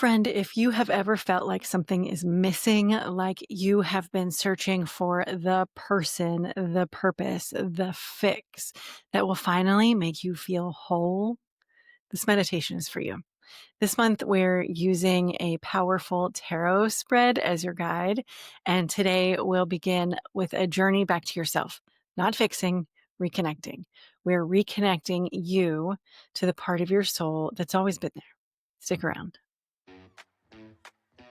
Friend, if you have ever felt like something is missing, like you have been searching for the person, the purpose, the fix that will finally make you feel whole, this meditation is for you. This month, we're using a powerful tarot spread as your guide. And today we'll begin with a journey back to yourself, not fixing, reconnecting. We're reconnecting you to the part of your soul that's always been there. Stick around.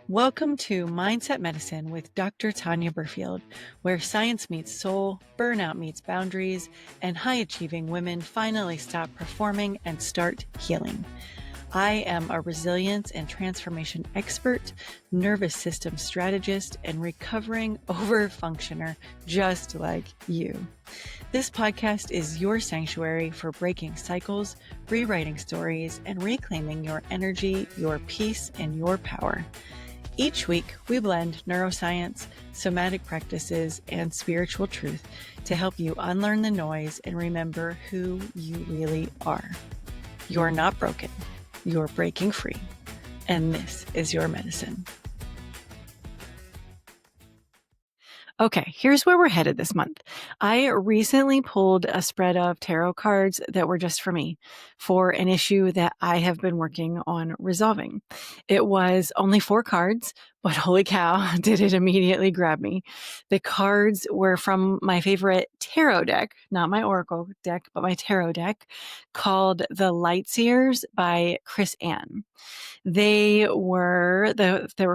Welcome to Mindset Medicine with Dr. Tanya Berfield, where science meets soul, burnout meets boundaries, and high-achieving women finally stop performing and start healing. I am a resilience and transformation expert, nervous system strategist, and recovering overfunctioner just like you. This podcast is your sanctuary for breaking cycles, rewriting stories, and reclaiming your energy, your peace, and your power. Each week, we blend neuroscience, somatic practices, and spiritual truth to help you unlearn the noise and remember who you really are. You're not broken. You're breaking free. And this is your medicine. Okay, here's where we're headed this month. I recently pulled a spread of tarot cards that were just for me for an issue that I have been working on resolving. It was only 4 cards, but holy cow, did it immediately grab me. The cards were from my favorite tarot deck, not my oracle deck, but my tarot deck called The Lightseers by Chris Ann. There were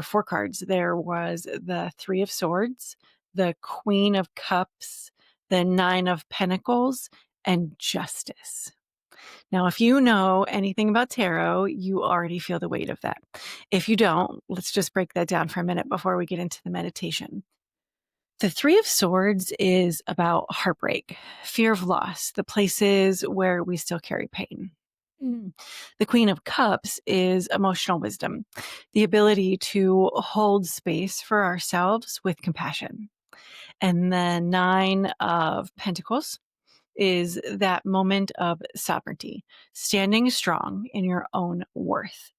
4 cards. There was the 3 of Swords, the Queen of Cups, the 9 of Pentacles, and Justice. Now, if you know anything about tarot, you already feel the weight of that. If you don't, let's just break that down for a minute before we get into the meditation. The 3 of Swords is about heartbreak, fear of loss, the places where we still carry pain. The Queen of Cups is emotional wisdom, the ability to hold space for ourselves with compassion. And the 9 of Pentacles is that moment of sovereignty, standing strong in your own worth.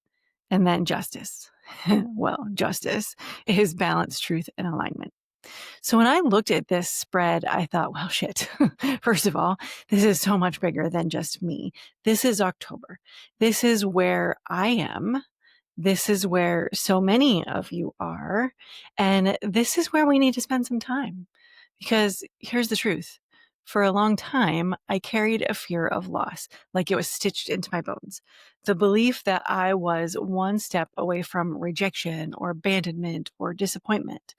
And then Justice. Well, justice is balance, truth, and alignment. So when I looked at this spread, I thought, well, shit. First of all, this is so much bigger than just me. This is October. This is where I am. This is where so many of you are. And this is where we need to spend some time. Because here's the truth. For a long time, I carried a fear of loss, like it was stitched into my bones. The belief that I was one step away from rejection or abandonment or disappointment.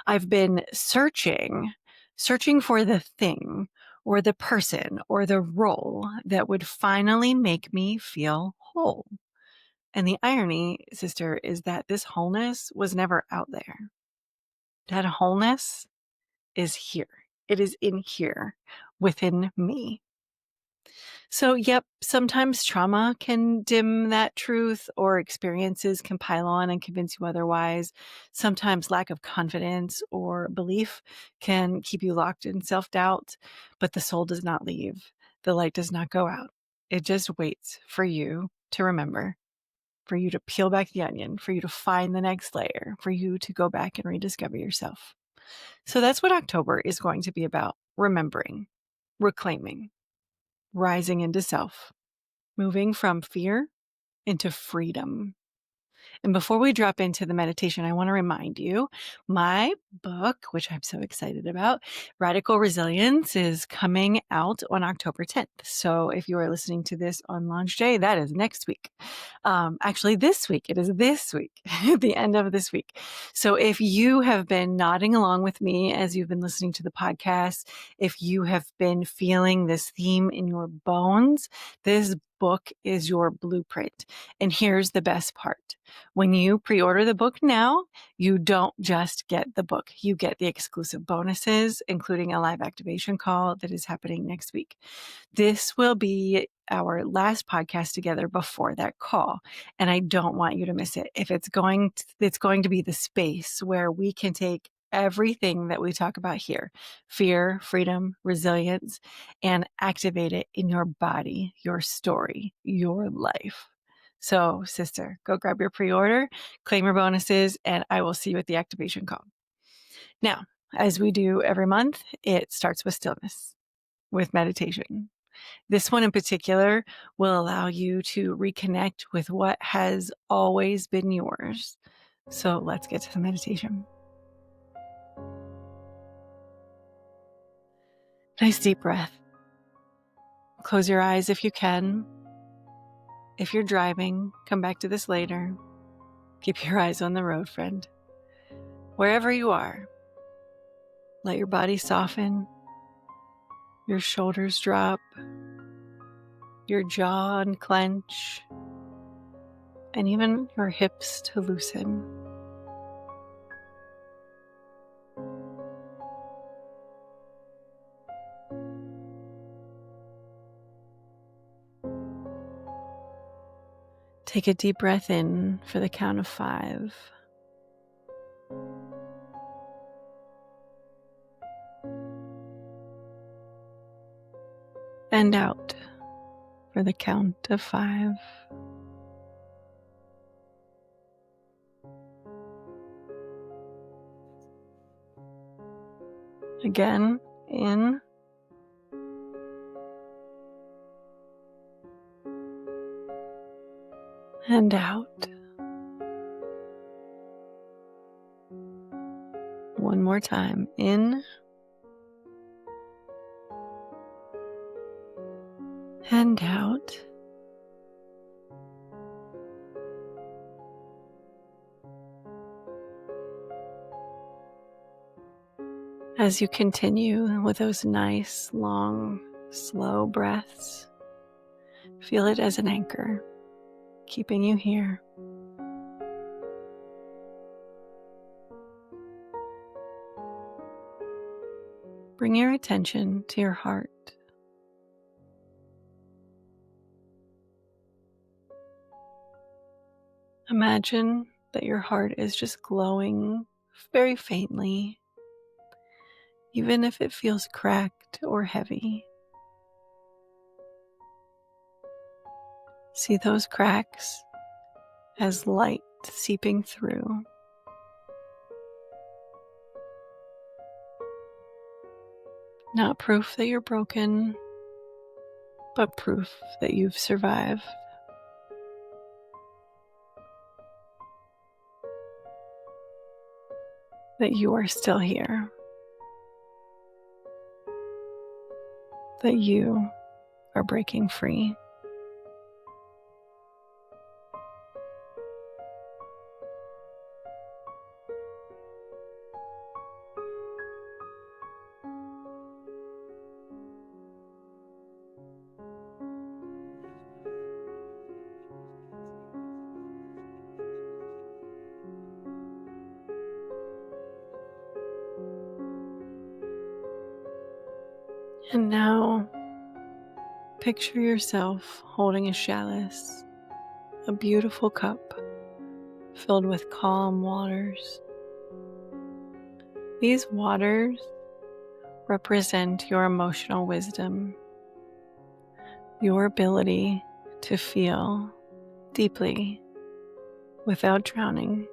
I've been searching for the thing or the person or the role that would finally make me feel whole. And the irony, sister, is that this wholeness was never out there. That wholeness is here. It is in here within me. So, yep, sometimes trauma can dim that truth or experiences can pile on and convince you otherwise. Sometimes lack of confidence or belief can keep you locked in self-doubt, but the soul does not leave. The light does not go out. It just waits for you to remember, for you to peel back the onion, for you to find the next layer, for you to go back and rediscover yourself. So that's what October is going to be about: remembering, reclaiming, rising into self, moving from fear into freedom. And before we drop into the meditation, I want to remind you, my book, which I'm so excited about, Radical Resilience, is coming out on October 10th. So if you are listening to this on launch day, that is next week. Actually, this week. It is this week, at the end of this week. So if you have been nodding along with me as you've been listening to the podcast, if you have been feeling this theme in your bones, this book is your blueprint. And here's the best part. When you pre-order the book now, you don't just get the book. You get the exclusive bonuses, including a live activation call that is happening next week. This will be our last podcast together before that call, and I don't want you to miss it. If it's going to be the space where we can take everything that we talk about here, fear, freedom, resilience, and activate it in your body, your story, your life. So, sister, go grab your pre-order, claim your bonuses, and I will see you at the activation call. Now, as we do every month, it starts with stillness, with meditation. This one in particular will allow you to reconnect with what has always been yours. So let's get to the meditation. Nice deep breath. Close your eyes if you can. If you're driving, come back to this later. Keep your eyes on the road, friend. Wherever you are, let your body soften, your shoulders drop, your jaw unclench, and even your hips to loosen. Take a deep breath in for the count of 5. And out for the count of 5. Again, in. And out. One more time, in. And out. As you continue with those nice, long, slow breaths, feel it as an anchor, keeping you here. Bring your attention to your heart. Imagine that your heart is just glowing very faintly, even if it feels cracked or heavy. See those cracks as light seeping through. Not proof that you're broken, but proof that you've survived. That you are still here. That you are breaking free. And now, picture yourself holding a chalice, a beautiful cup filled with calm waters. These waters represent your emotional wisdom, your ability to feel deeply without drowning.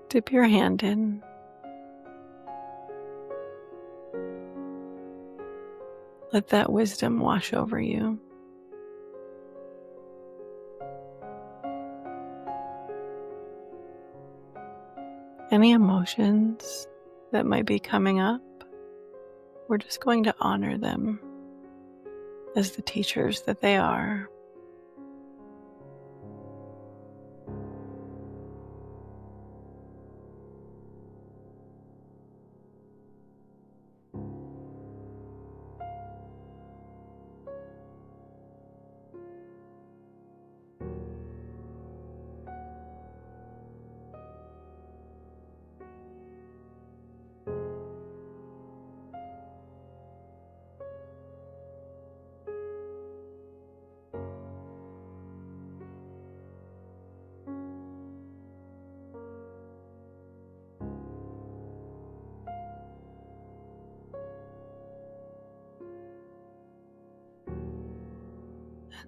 Dip your hand in. Let that wisdom wash over you. Any emotions that might be coming up, we're just going to honor them as the teachers that they are.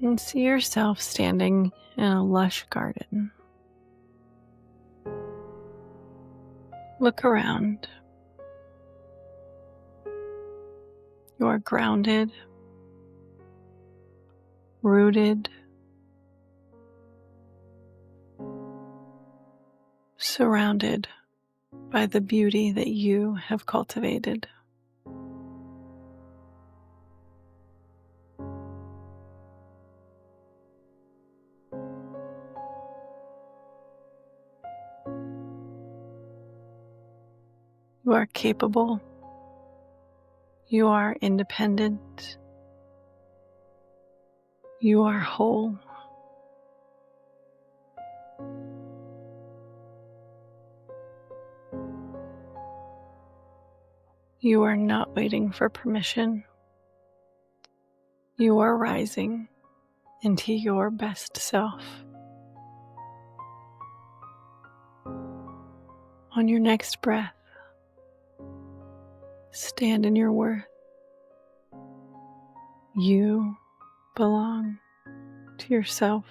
And see yourself standing in a lush garden. Look around. You are grounded, rooted, surrounded by the beauty that you have cultivated. You are capable. You are independent. You are whole. You are not waiting for permission. You are rising into your best self. On your next breath, stand in your worth. You belong to yourself.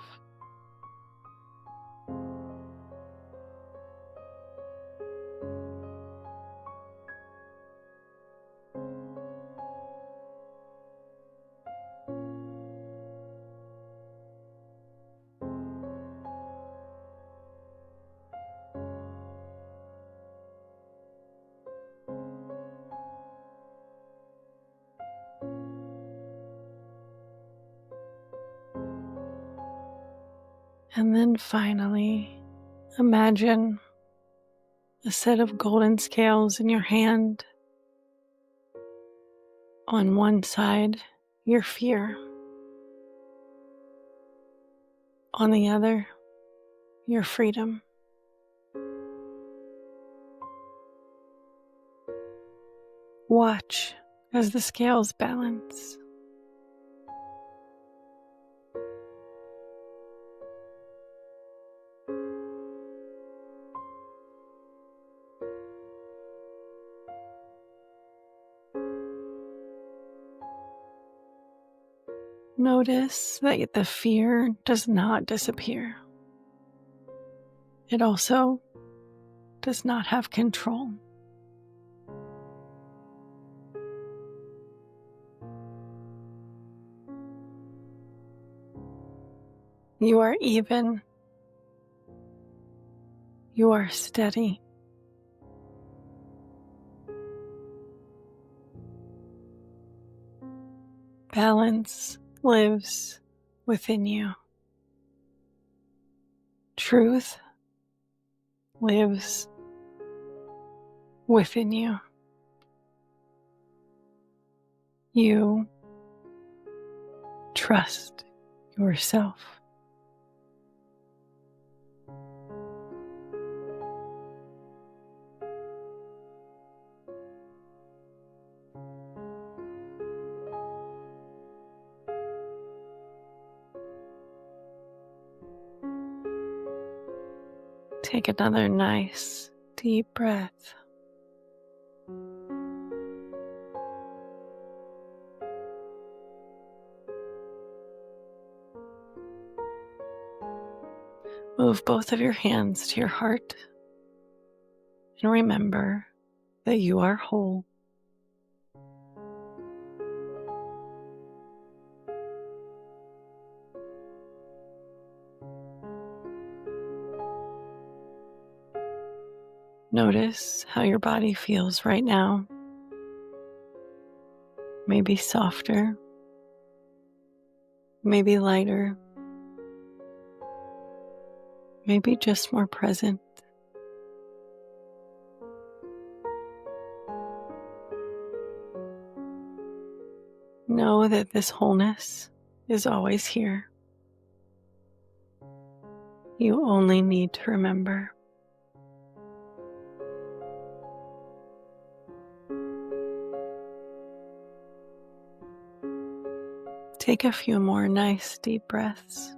And then finally, imagine a set of golden scales in your hand. On one side, your fear. On the other, your freedom. Watch as the scales balance. Notice that the fear does not disappear. It also does not have control. You are even. You are steady. Balance lives within you. Truth lives within you. You trust yourself. Take another nice, deep breath. Move both of your hands to your heart and remember that you are whole. Notice how your body feels right now. Maybe softer, maybe lighter, maybe just more present. Know that this wholeness is always here. You only need to remember. Take a few more nice deep breaths.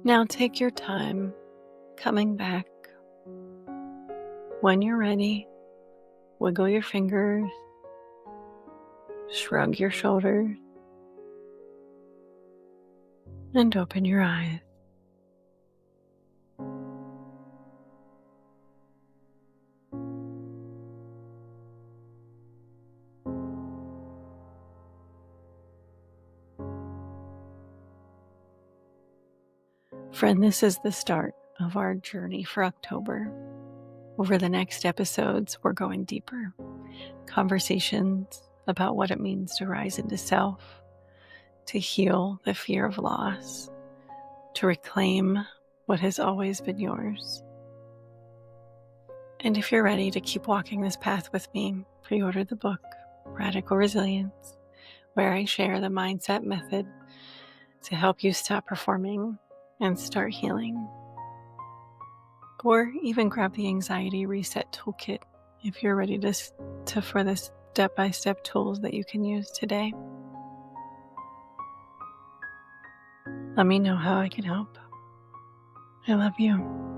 Now take your time coming back. When you're ready, wiggle your fingers, shrug your shoulders, and open your eyes. Friend, this is the start of our journey for October. Over the next episodes, we're going deeper. Conversations about what it means to rise into self, to heal the fear of loss, to reclaim what has always been yours. And if you're ready to keep walking this path with me, pre-order the book, Radical Resilience, where I share the mindset method to help you stop performing and start healing. Or even grab the Anxiety Reset Toolkit if you're ready for the step-by-step tools that you can use today. Let me know how I can help. I love you.